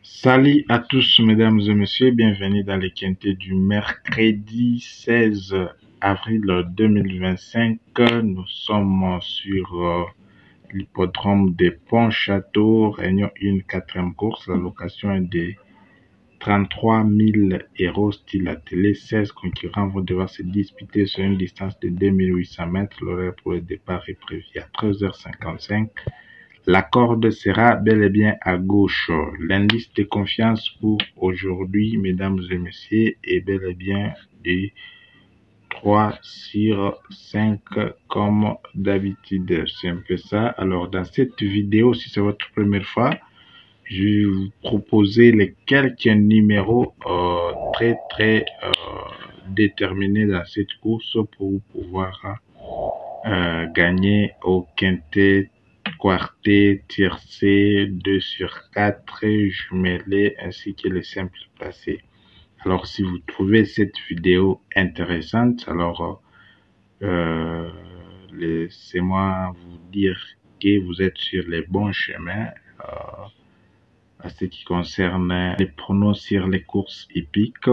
Salut à tous, mesdames et messieurs, bienvenue dans les quintés du mercredi 16 avril 2025. Nous sommes sur l'hippodrome des Ponts-Château, réunion 1, quatrième course. La location est de 33 000 euros, style attelé. 16 concurrents vont devoir se disputer sur une distance de 2800 mètres. L'horaire pour le départ est prévu à 13h55. La corde sera bel et bien à gauche. L'indice de confiance pour aujourd'hui, mesdames et messieurs, est bel et bien de 3 sur 5 comme d'habitude. C'est un peu ça. Alors, dans cette vidéo, si c'est votre première fois, je vais vous proposer les quelques numéros très déterminés dans cette course pour pouvoir gagner au quintet, quartet, tiercé, 2 sur 4, jumelé ainsi que les simples placés. Alors si vous trouvez cette vidéo intéressante, alors laissez-moi vous dire que vous êtes sur les bons chemins à ce qui concerne les pronos sur les courses hippiques.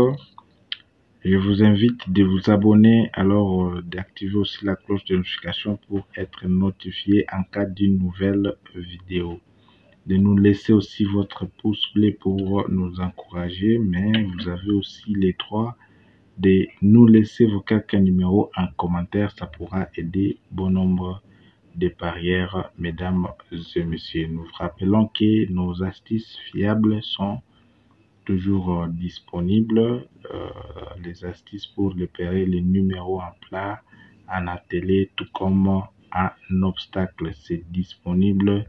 Je vous invite de vous abonner, alors d'activer aussi la cloche de notification pour être notifié en cas d'une nouvelle vidéo. De nous laisser aussi votre pouce bleu pour nous encourager, mais vous avez aussi les droits de nous laisser vos quelques numéros en commentaire. Ça pourra aider bon nombre de parieurs, mesdames et messieurs. Nous vous rappelons que nos astuces fiables sont toujours disponibles, les astuces pour repérer les numéros en plat, en attelé, tout comme en obstacle. C'est disponible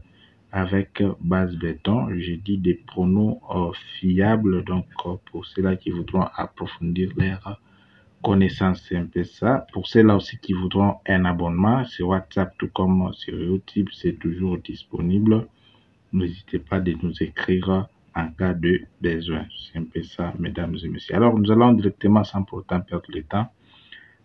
avec base béton. J'ai dit des pronos fiables, donc pour ceux-là qui voudront approfondir leur connaissance, c'est un peu ça. Pour ceux-là aussi qui voudront un abonnement sur WhatsApp, tout comme sur YouTube, c'est toujours disponible. N'hésitez pas de nous écrire en cas de besoin. C'est un peu ça, mesdames et messieurs. Alors, nous allons directement, sans pourtant perdre le temps,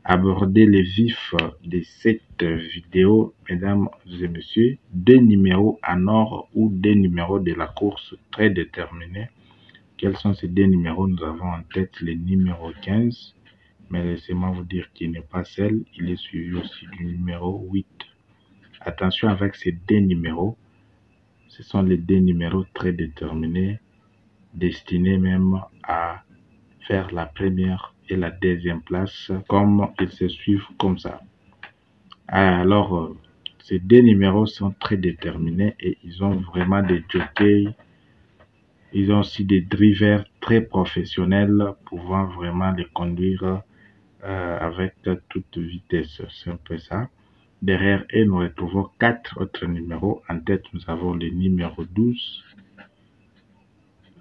aborder les vifs de cette vidéo, mesdames et messieurs. Deux numéros en or ou deux numéros de la course très déterminés. Quels sont ces deux numéros? Nous avons en tête le numéro 15, mais laissez-moi vous dire qu'il n'est pas seul. Il est suivi aussi du numéro 8. Attention avec ces deux numéros. Ce sont les deux numéros très déterminés, destinés même à faire la première et la deuxième place, comme ils se suivent comme ça. Alors, ces deux numéros sont très déterminés et ils ont vraiment des jockeys. Ils ont aussi des drivers très professionnels pouvant vraiment les conduire avec toute vitesse. C'est un peu ça. Derrière eux, nous retrouvons 4 autres numéros. En tête, nous avons le numéro 12.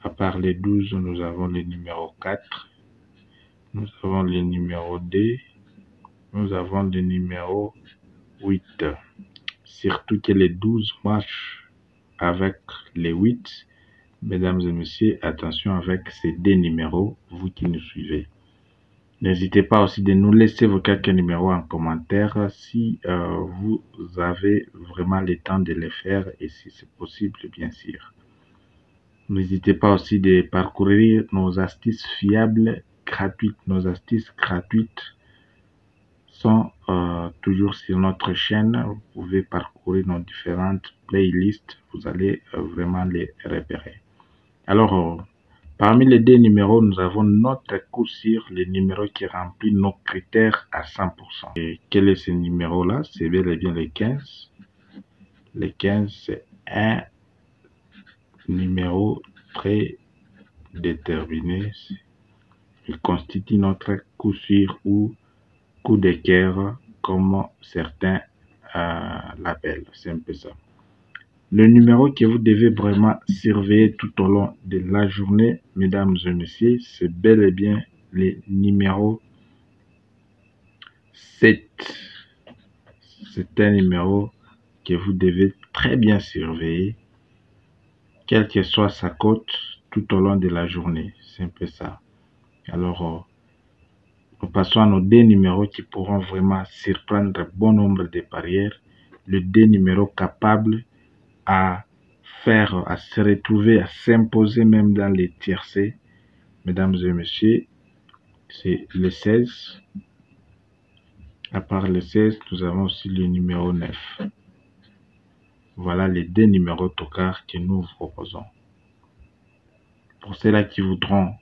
À part les 12, nous avons le numéro 4. Nous avons le numéro 2. Nous avons le numéro 8. Surtout que les 12 marchent avec les 8. Mesdames et messieurs, attention avec ces deux numéros, vous qui nous suivez. N'hésitez pas aussi de nous laisser vos quelques numéros en commentaire si vous avez vraiment le temps de les faire et si c'est possible, bien sûr. N'hésitez pas aussi de parcourir nos astuces fiables, gratuites. Nos astuces gratuites sont toujours sur notre chaîne. Vous pouvez parcourir nos différentes playlists. Vous allez vraiment les repérer. Alors, parmi les deux numéros, nous avons notre coup sur les numéros qui remplissent nos critères à 100%. Et quel est ce numéro-là? C'est bel et bien le 15. Le 15, c'est un numéro très déterminé. Il constitue notre coup sûr ou coup de cœur, comme certains l'appellent. C'est un peu ça. Le numéro que vous devez vraiment surveiller tout au long de la journée, mesdames et messieurs, c'est bel et bien le numéro 7. C'est un numéro que vous devez très bien surveiller, quelle que soit sa cote, tout au long de la journée. C'est un peu ça. Alors, nous passons à nos deux numéros qui pourront vraiment surprendre bon nombre de parieurs. Le deux numéros capables à à se retrouver, à s'imposer même dans les tiercés, mesdames et messieurs, c'est le 16. À part le 16, nous avons aussi le numéro 9. Voilà les deux numéros tocards que nous vous proposons. Pour ceux-là qui voudront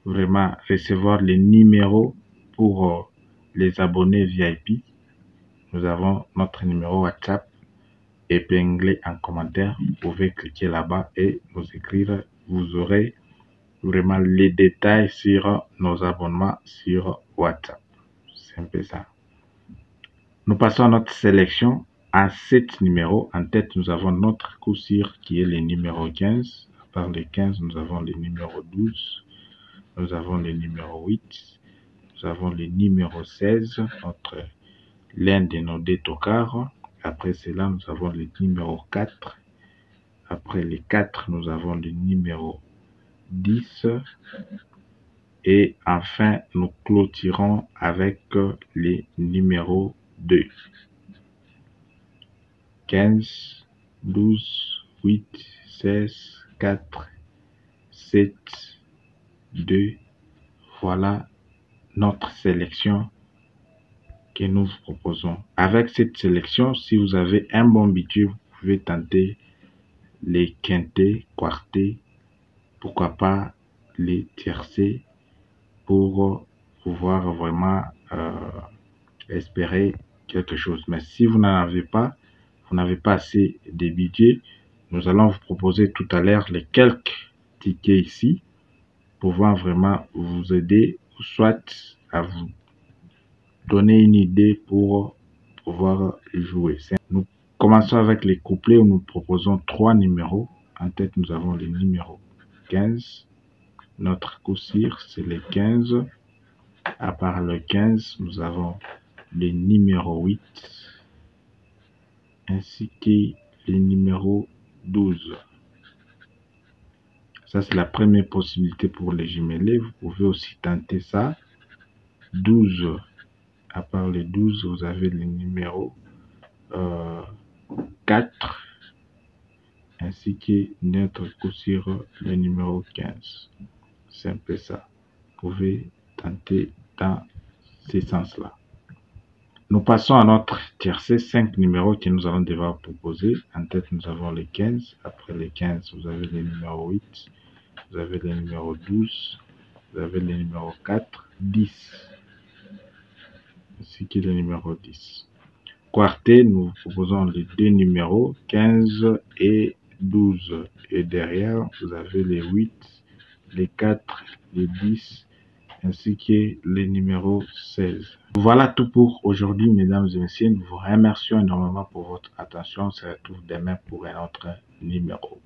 vraiment recevoir les numéros pour les abonnés VIP, nous avons notre numéro WhatsApp épinglé en commentaire. Vous pouvez cliquer là-bas et nous écrire. Vous aurez vraiment les détails sur nos abonnements sur WhatsApp. C'est un peu ça. Nous passons à notre sélection. À 7 numéros, en tête, nous avons notre coup sûr qui est le numéro 15. À part les 15, nous avons le numéro 12. Nous avons le numéro 8. Nous avons le numéro 16, l'un de nos deux tocards. Après cela, nous avons le numéro 4. Après les 4, nous avons le numéro 10. Et enfin, nous clôturons avec les numéros 2. 15, 12, 8, 16, 4, 7, 2. Voilà notre sélection que nous vous proposons. Avec cette sélection, si vous avez un bon budget, vous pouvez tenter les quintés, quartés, pourquoi pas les tiercés pour pouvoir vraiment espérer quelque chose. Mais si vous n'en avez pas, vous n'avez pas assez de budget, nous allons vous proposer tout à l'heure les quelques tickets ici pour pouvoir vraiment vous aider, soit à vous donner une idée pour pouvoir jouer. Nous commençons avec les couplets où nous proposons 3 numéros. En tête, nous avons le numéro 15. Notre coup sûr, c'est le 15. À part le 15, nous avons le numéro 8 ainsi que le numéro 12. Ça, c'est la première possibilité pour les jumelés. Vous pouvez aussi tenter ça. 12. À part le 12, vous avez le numéro 4 ainsi que notre coup sur le numéro 15. C'est un peu ça. Vous pouvez tenter dans ces sens-là. Nous passons à notre tiercé, 5 numéros que nous allons devoir proposer. En tête, nous avons les 15. Après les 15, vous avez le numéro 8. Vous avez le numéro 12. Vous avez le numéro 4, 10. Ainsi que le numéro 10. Quarté, nous proposons les deux numéros, 15 et 12. Et derrière, vous avez les 8, les 4, les 10, ainsi que les numéros 16. Voilà tout pour aujourd'hui, mesdames et messieurs. Nous vous remercions énormément pour votre attention. On se retrouve demain pour un autre numéro.